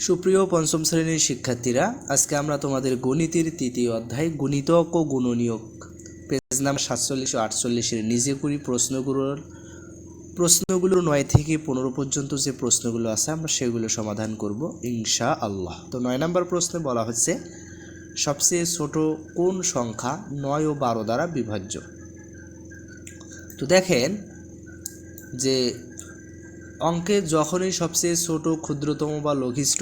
সুপ্রিয় পঞ্চম শ্রেণীর শিক্ষার্থীরা, আজকে আমরা তোমাদের গণিতের তৃতীয় অধ্যায় গুণিতক ও গুণনীয়ক পেজ নাম্বার 47 ও 48-এর নিজে করি প্রশ্নগুলোর 9 থেকে 15 পর্যন্ত যে প্রশ্নগুলো আছে আমরা সেগুলো সমাধান করব ইনশাআল্লাহ। তো 9 নম্বর প্রশ্নে বলা হচ্ছে সবচেয়ে ছোট কোন সংখ্যা 9 ও 12 দ্বারা বিভাজ্য। তো দেখেন যে অঙ্কে যখনই সবচেয়ে ছোট, ক্ষুদ্রতম বা লঘিষ্ঠ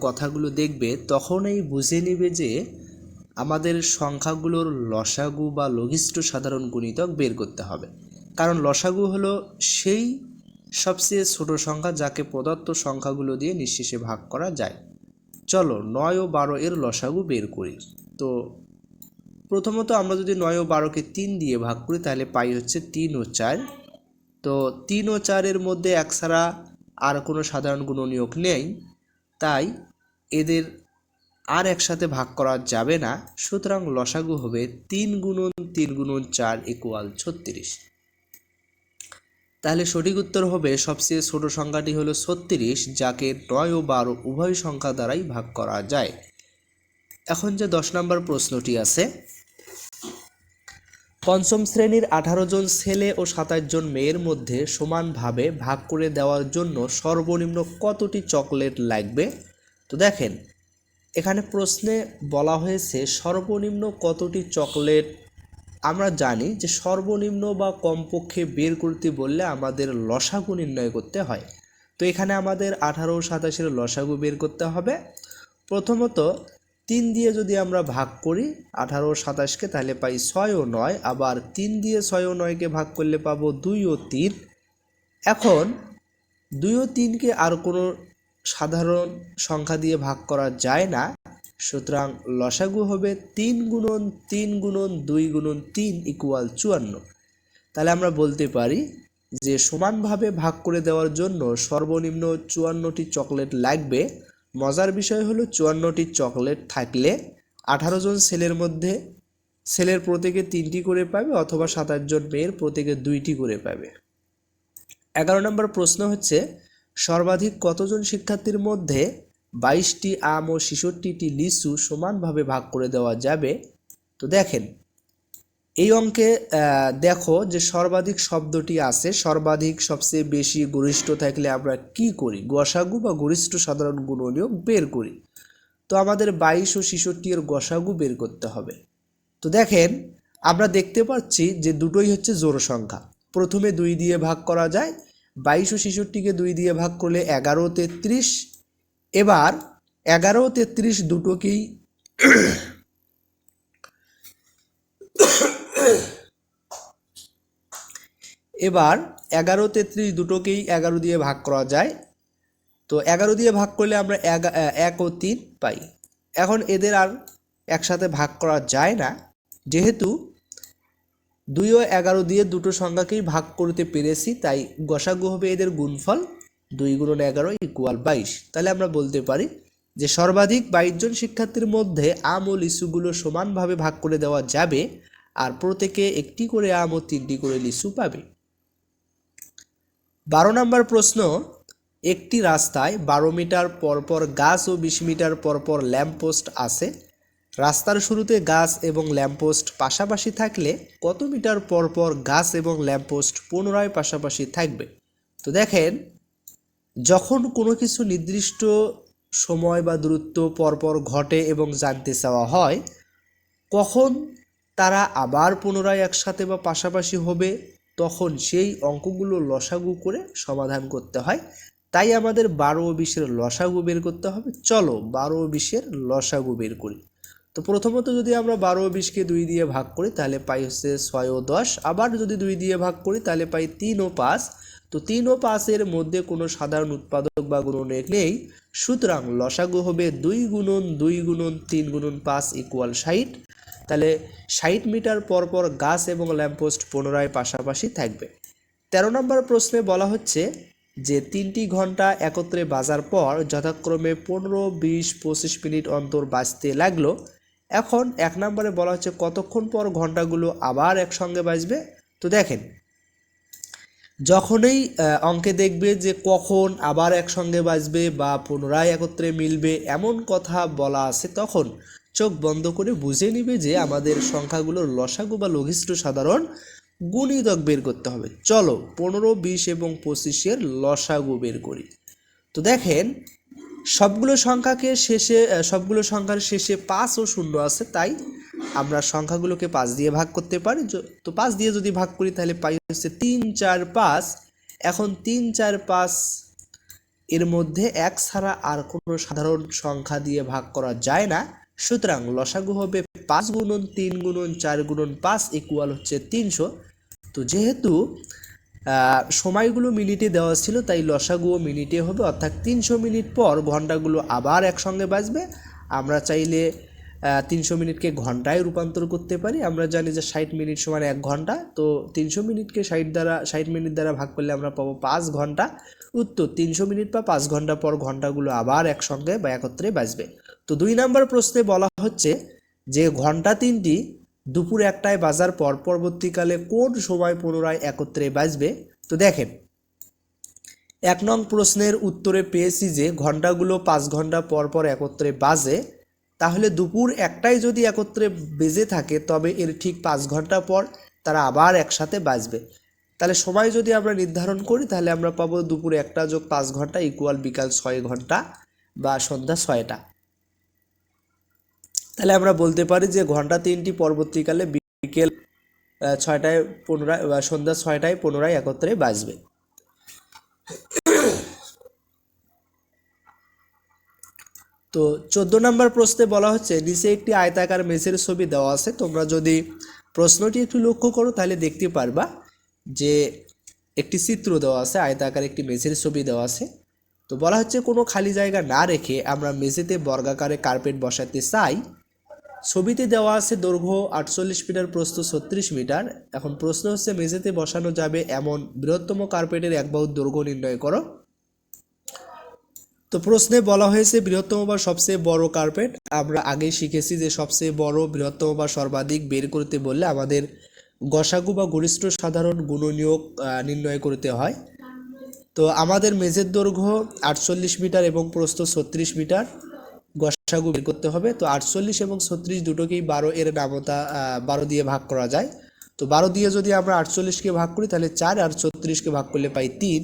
কথাগুলো দেখবে তখনই বুঝে নেবে যে আমাদের সংখ্যাগুলোর লসাগু বা লঘিষ্ঠ সাধারণ গুণিতক বের করতে হবে। কারণ লসাগু হলো সেই সবচেয়ে ছোট সংখ্যা যাকে প্রদত্ত সংখ্যাগুলো দিয়ে নিঃশেষে ভাগ করা যায়। চলো 9 ও 12 এর লসাগু বের করি। তো প্রথমত আমরা যদি 9 ও 12কে 3 দিয়ে ভাগ করি তাহলে পাই হচ্ছে 3 ও 4। তো 3 ও 4-এর মধ্যে এক ছাড়া আর কোনো সাধারণ গুণনীয়ক নেই, তাই এদের আর একসাথে ভাগ করা যাবে না। সুতরাং লসাগু হবে 3 গুণন 3 গুণন 4 ইকুয়াল 36। তাহলে সঠিক উত্তর হবে সবচেয়ে ছোট সংখ্যাটি হলো 36, যাকে 9 ও 12 উভয় সংখ্যা দ্বারাই ভাগ করা যায়। এখন যে 10 নম্বর প্রশ্নটি আছে, পঞ্চম শ্রেণীর 18 জন ছেলে ও 27 জন মেয়ের মধ্যে সমানভাবে ভাগ করে দেওয়ার জন্য সর্বনিম্ন কতটি চকলেট লাগবে। তো দেখেন এখানে প্রশ্নে বলা হয়েছে সর্বনিম্ন কতটি চকলেট। আমরা জানি যে সর্বনিম্ন বা কমপক্ষে বের করতে বললে আমাদের লসাগু নির্ণয় করতে হয়। তো এখানে আমাদের 18 ও 27-এর লসাগু বের করতে হবে। প্রথমত 3 দিয়ে যদি আমরা ভাগ করি 18 ও 27-কে তাহলে পাই 6 ও 9, আবার 3 দিয়ে 6 ও 9-কে ভাগ করলে পাবো 2 ও 3। এখন 2 ও 3-কে আর কোনো সাধারণ সংখ্যা দিয়ে ভাগ করা যায় না, সুতরাং লসাগু হবে 3 গুণন 3 গুণন 2 গুণন 3 ইকুয়াল 54। তাহলে আমরা বলতে পারি যে সমানভাবে ভাগ করে দেওয়ার জন্য সর্বনিম্ন 54টি চকলেট লাগবে। মজার বিষয় হলো 54টি চকলেট থাকলে 18 জন ছেলের প্রত্যেকে 3টি করে পাবে, অথবা 27 জন মেয়ের প্রত্যেকে 2টি করে পাবে। 11 নম্বর প্রশ্ন হচ্ছে সর্বাধিক কতজন শিক্ষার্থীর মধ্যে 22টি আম ও 66টি লিচু সমানভাবে ভাগ করে দেওয়া যাবে। তো দেখেন এই অঙ্কে দেখো যে সর্বাধিক শব্দটি আছে, সর্বাধিক সবচেয়ে বেশি গরিষ্ঠ থাকলে আমরা কি করি, গসাগু বা গরিষ্ঠ সাধারণ গুণনীয়ক বের করি। তো আমাদের 22 ও 66 এর গসাগু বের করতে হবে। তো দেখেন আমরা দেখতে পাচ্ছি যে দুটোই হচ্ছে জোড় সংখ্যা। প্রথমে 2 দিয়ে ভাগ করা যায়, 22 ও 66-কে 2 দিয়ে ভাগ করলে 11 ও 33। এবার 11 ও 33 দুটোকেই এবার 11 ও 33 দুটোকেই 11 দিয়ে ভাগ করা যায়। তো 11 দিয়ে ভাগ করলে আমরা 1 ও 3 পাই। এখন এদের আর একসাথে ভাগ করা যায় না, যেহেতু 2 ও 11 দিয়ে দুটো সংখ্যাকেই ভাগ করতে পেরেছি, তাই গসাগু হবে এদের গুণফল 2 গুণন 11 ইকুয়াল 22। তাহলে আমরা বলতে পারি যে সর্বাধিক 22 জন শিক্ষার্থীর মধ্যে আম ও লিচুগুলো সমানভাবে ভাগ করে দেওয়া যাবে, আর প্রত্যেকে একটি করে আম ও 3টি করে লিচু পাবে। 12 নম্বর প্রশ্ন, একটি রাস্তায় 12 মিটার পরপর গাছ ও 20 মিটার পরপর ল্যাম্পপোস্ট আছে। রাস্তার শুরুতে গাছ এবং ল্যাম্পপোস্ট পাশাপাশি থাকলে কত মিটার পরপর গাছ এবং ল্যাম্পপোস্ট পুনরায় পাশাপাশি থাকবে। তো দেখেন যখন কোনো কিছু নির্দিষ্ট সময় বা দূরত্ব পরপর ঘটে এবং জানতে চাওয়া হয় কখন তারা আবার পুনরায় একসাথে বা পাশাপাশি হবে, তখন সেই অঙ্কগুলো লসাগু করে সমাধান করতে হয়। তাই আমাদের 12 ও 20-এর লসাগু বের করতে হবে। চলো 12 ও 20-এর লসাগু বের করি। তো প্রথমত যদি আমরা 12 ও 20-কে 2 দিয়ে ভাগ করি তাহলে পাই হচ্ছে 6 ও 10, আবার যদি 2 দিয়ে ভাগ করি তাহলে পাই 3 ও 5। তো 3 ও 5-এর মধ্যে কোনো সাধারণ উৎপাদক বা গুণনীয়ক নেই, সুতরাং লসাগু হবে 2 গুণন 2 গুণন 3 গুণন 5 ইকুয়াল 60। তাহলে 60 মিটার পরপর গাছ এবং ল্যাম্পপোস্ট পুনরায় পাশাপাশি থাকবে। 13 নম্বর প্রশ্নে বলা হচ্ছে যে 3টি ঘন্টা একত্রে বাজার পর যথাক্রমে 15, 20, 25 মিনিট অন্তর বাজতে লাগলো। এখন 1 নম্বরে বলা হচ্ছে কতক্ষণ পর ঘন্টাগুলো আবার একসঙ্গে বাজবে। তো দেখেন যখনই অঙ্কে দেখবে যে কখন আবার একসঙ্গে বাজবে বা পুনরায় একত্রে মিলবে এমন কথা বলা আছে, তখন চোখ বন্ধ করে বুঝে নিবে যে আমাদের সংখ্যাগুলোর লসাগু বা লঘিষ্ঠ সাধারণ গুণিতক বের করতে হবে। চলো 15, 20 এবং 25-এর লসাগু বের করি। তো দেখেন সবগুলো সংখ্যার শেষে 5 ও 0 আছে, তাই আমরা সংখ্যাগুলোকে 5 দিয়ে ভাগ করতে পারি। তো 5 দিয়ে যদি ভাগ করি তাহলে পাই হচ্ছে 3, 4, 5। এখন 3, 4, 5 এর মধ্যে 1 ছাড়া আর কোনো সাধারণ সংখ্যা দিয়ে ভাগ করা যায় না, সুতরাং লসাগু হবে 5 গুণন 3 গুণন 4 গুণন 5 ইকুয়াল হচ্ছে 300। তো যেহেতু সময়গুলো মিনিটে দেওয়া ছিল, তাই লসাগুও মিনিটে হবে, অর্থাৎ 300 মিনিট পর ঘন্টাগুলো আবার একসঙ্গে বাজবে। আমরা চাইলে 300 মিনিটকে ঘন্টায় রূপান্তর করতে পারি। আমরা জানি যে 60 মিনিট সমান 1 ঘন্টা, তো 300 মিনিটকে 60 মিনিট দ্বারা ভাগ করলে আমরা পাবো 5 ঘন্টা। উত্তর 300 মিনিট বা 5 ঘন্টা পর ঘন্টাগুলো আবার একসঙ্গে বা একত্রে বাজবে। তো 2 নম্বর প্রশ্নে বলা হচ্ছে যে ঘন্টা 3টি দুপুর 1টায় বাজার পর পরবর্তীকালে কোন সময় পুনরায় একত্রে বাজবে। তো দেখেন 1 নং প্রশ্নের উত্তরে পেয়েছি যে ঘন্টাগুলো 5 ঘন্টা পর পর একত্রে বাজে, তাহলে দুপুর 1টায় যদি একত্রে বেজে থাকে তবে এর ঠিক 5 ঘন্টা পর তারা আবার একসাথে বাজবে। তাহলে সময় যদি আমরা নির্ধারণ করি তাহলে আমরা পাবো দুপুর 1টা যোগ 5 ঘন্টা ইকুয়াল বিকাল 6 ঘন্টা বা সন্ধ্যা 6টা। তাহলে আমরা বলতে পারি যে ঘন্টা 3টি পরবর্তীকালে বিকেল 6টায় পুনরায় বা সন্ধ্যা 6টায় পুনরায় একত্রে বাজবে। তো 14 নম্বর প্রশ্নে বলা হচ্ছে নিচে একটি আয়তাকার মেঝের ছবি দেওয়া আছে। তোমরা যদি প্রশ্নটি একটু লক্ষ্য করো তাহলে দেখতে পারবা যে একটি চিত্র দেওয়া আছে, আয়তাকার একটি মেঝের ছবি দেওয়া আছে। তো বলা হচ্ছে কোনো খালি জায়গা না রেখে আমরা মেঝেতে বর্গাকারে কার্পেট বসাতে চাই। ছবিতে দেওয়া আছে দৈর্ঘ্য 48 মিটার, প্রস্থ 36 মিটার। এখন প্রশ্ন হচ্ছে মেঝেতে বসানো যাবে এমন বৃহত্তম কার্পেটের এক বাহুর দৈর্ঘ্য নির্ণয় করো। তো প্রশ্নে বলা হয়েছে বৃহত্তম বা সবচেয়ে বড় কার্পেট। আমরা আগেই শিখেছি যে সবচেয়ে বড়, বৃহত্তম বা সর্বাধিক বের করতে বললে আমাদের গসাগু বা গরিষ্ঠ সাধারণ গুণনীয়ক নির্ণয় করতে হয়। তো আমাদের মেঝের দৈর্ঘ্য 48 মিটার এবং প্রস্থ 36 মিটার, গসাগু বের করতে হবে। তো 48 এবং 36 দুটোকেই 12 এর নামতা 12 দিয়ে ভাগ করা যায়। তো 12 দিয়ে যদি আমরা 48কে ভাগ করি তাহলে 4, আর 36কে ভাগ করলে পাই 3।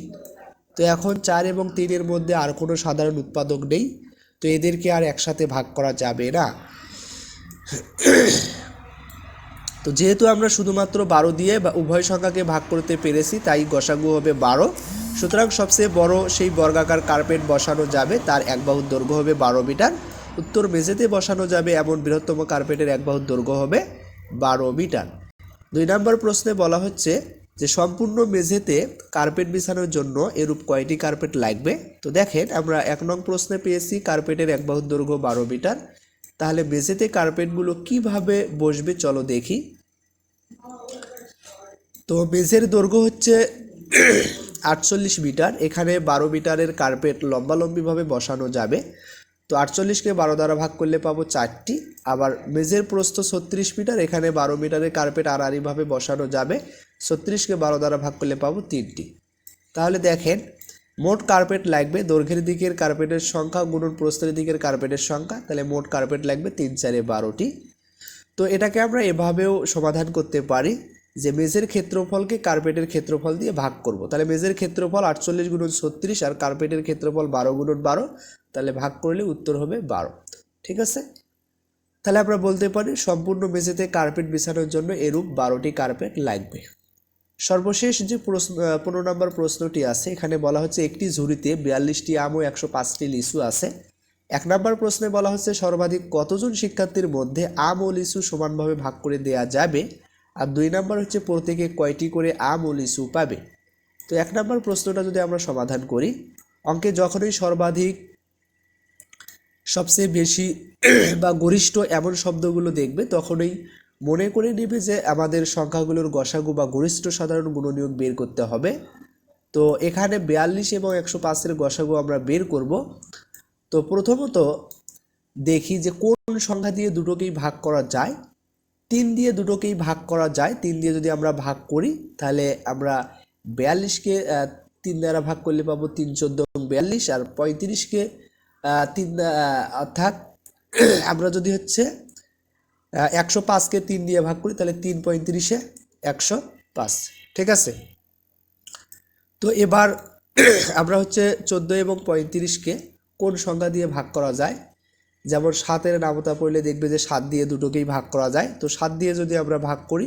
তো এখন 4 এবং 3-এর মধ্যে আর কোনো সাধারণ উৎপাদক নেই, তো এদেরকে আর একসাথে ভাগ করা যাবে না। তো যেহেতু আমরা শুধুমাত্র 12 দিয়ে বা উভয় সংখ্যাকে ভাগ করতে পেরেছি, তাই গসাগু হবে 12। সুতরাং সবচেয়ে বড় সেই বর্গাকার কার্পেট বসানো যাবে, তার এক বাহুর দৈর্ঘ্য হবে 12 মিটার। উত্তর মেঝেতে বসানো যাবে এমন বৃহত্তম কার্পেটের এক বাহুর দৈর্ঘ্য হবে 12 মিটার। 2 নম্বর প্রশ্নে বলা হচ্ছে যে সম্পূর্ণ মেঝেতে কার্পেট বিছানোর জন্য এরূপ কয়টি কার্পেট লাগবে। তো দেখেন আমরা 1 নং প্রশ্নে পেয়েছি কার্পেটের এক বাহুর দৈর্ঘ্য 12 মিটার। তাহলে মেঝেতে কার্পেটগুলো কিভাবে বসবে চলো দেখি। তো মেঝের দৈর্ঘ্য হচ্ছে 48 মিটার, এখানে 12 মিটারের কার্পেট লম্বালম্বিভাবে বসানো যাবে। তো 48কে 12 দ্বারা ভাগ করলে পাবো 4টি। আবার মেঝের প্রস্থ 36 মিটার, এখানে 12 মিটারের কার্পেট আড়াআড়িভাবে বসানো যাবে। 36কে 12 দ্বারা ভাগ করলে পাবো 3টি। তাহলে দেখেন মোট কার্পেট লাগবে দৈর্ঘ্যের দিকের কার্পেটের সংখ্যা গুণন প্রস্থের দিকের কার্পেটের সংখ্যা, তাহলে মোট কার্পেট লাগবে 3, 4, 12টি। তো এটাকে আমরা এভাবেও সমাধান করতে পারি যে মেঝের ক্ষেত্রফলকে কার্পেটের ক্ষেত্রফল দিয়ে ভাগ করব। তাহলে মেঝের ক্ষেত্রফল 48 গুণন 36 আর কার্পেটের ক্ষেত্রফল 12 গুণন 12, তাহলে ভাগ করলে উত্তর হবে 12। ঠিক আছে, তাহলে আমরা বলতে পারি সম্পূর্ণ মেঝেতে কার্পেট বিছানোর জন্য এরূপ 12টি কার্পেট লাগবে। সর্বশেষ যে 15 নম্বর প্রশ্নটি আছে, এখানে বলা হচ্ছে একটি ঝুড়িতে 42টি আম ও 105টি লিচু আছে। 1 নম্বর প্রশ্নে বলা হচ্ছে সর্বাধিক কতজন শিক্ষার্থীর মধ্যে আম ও লিচু সমানভাবে ভাগ করে দেওয়া যাবে, আর 2 নম্বর হচ্ছে প্রত্যেকে কয়টি করে আম ও লিচু পাবে। তো 1 নম্বর প্রশ্নটা যদি আমরা সমাধান করি, অঙ্কে যখনই সর্বাধিক, সবচেয়ে বেশি বা গরিষ্ঠ এমন শব্দগুলো দেখবে তখনই মনে করে নেবে যে আমাদের সংখ্যাগুলোর গসাগু বা গরিষ্ঠ সাধারণ গুণনীয়ক বের করতে হবে। তো এখানে 42 এবং 105-এর গসাগু আমরা বের করব। তো প্রথমত দেখি যে কোন সংখ্যা দিয়ে দুটোকেই ভাগ করা যায়। 3 দিয়ে দুটোকেই ভাগ করা যায়। 3 দিয়ে যদি আমরা ভাগ করি তাহলে আমরা 42কে 3 দ্বারা ভাগ করলে পাবো 3 14 42, আর 35কে 3 অর্থাৎ আমরা যদি হচ্ছে 105কে 3 দিয়ে ভাগ করি তাহলে 3 35-এ 105, ঠিক আছে। তো এবার আমরা হচ্ছে 14 এবং 35কে কোন সংখ্যা দিয়ে ভাগ করা যায়, যেমন 7-এর নামতা পড়লে দেখবে যে 7 দিয়ে দুটোকেই ভাগ করা যায়। তো 7 দিয়ে যদি আমরা ভাগ করি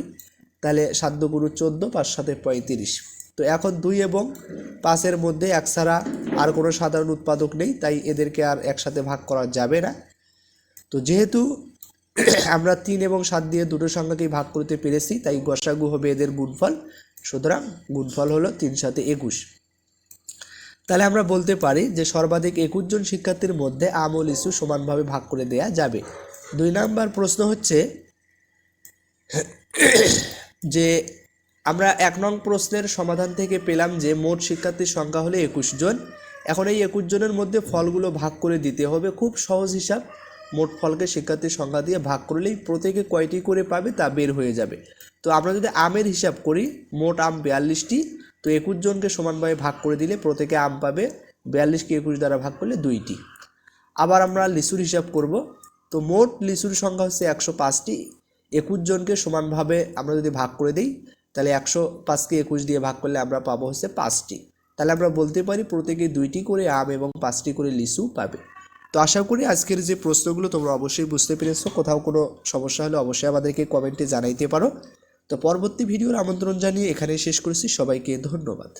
তাহলে 7 × 2 = 14, 5 × 7 = 35। তো এখন 2 এবং 5-এর মধ্যে এক ছাড়া আর কোনো সাধারণ উৎপাদক নেই, তাই এদেরকে আর একসাথে ভাগ করা যাবে না। তো যেহেতু আমরা 3 এবং 7 দিয়ে দুটো সংখ্যাকেই ভাগ করতে পেরেছি, তাই গসাগু হবে এদের গুণফল। সুতরাং গুণফল হলো 3 × 7 = 21। তাহলে আমরা বলতে পারি যে সর্বাধিক 21 জন শিক্ষার্থীর মধ্যে আম ও লিচু সমানভাবে ভাগ করে দেয়া যাবে। 2 নম্বর প্রশ্ন হচ্ছে যে আমরা 1 নং প্রশ্নের সমাধান থেকে পেলাম যে মোট শিক্ষার্থীর সংখ্যা হলো 21 জন। এখন এই 21 জনের মধ্যে ফলগুলো ভাগ করে দিতে হবে। খুব সহজ হিসাব, মোট ফলকে শিক্ষার্থীর সংখ্যা দিয়ে ভাগ করলেই প্রত্যেকে কয়টি করে পাবে তা বের হয়ে যাবে। তো আমরা যদি আমের হিসাব করি, মোট আম 42টি, তো 21 জনকে সমানভাবে ভাগ করে দিলে প্রত্যেকে আম পাবে, 42কে 21 দ্বারা ভাগ করলে 2টি। আবার আমরা লিচুর হিসাব করব, তো মোট লিচুর সংখ্যা হচ্ছে 105টি, 21 জনকে সমানভাবে আমরা যদি ভাগ করে দিই তাহলে 105কে 21 দিয়ে ভাগ করলে আমরা পাবো হচ্ছে 5টি। তাহলে আমরা বলতে পারি প্রত্যেকে 2টি করে আম এবং 5টি করে লিচু পাবে। তো আশা করি আজকের যে প্রশ্নগুলো তোমরা অবশ্যই বুঝতে পেরেছো। কোথাও কোনো সমস্যা হলে অবশ্যই আমাদেরকে কমেন্টে জানাইতে পারো। তো পরবর্তী ভিডিওর আমন্ত্রণ জানিয়ে এখানেই শেষ করছি। সবাইকে ধন্যবাদ।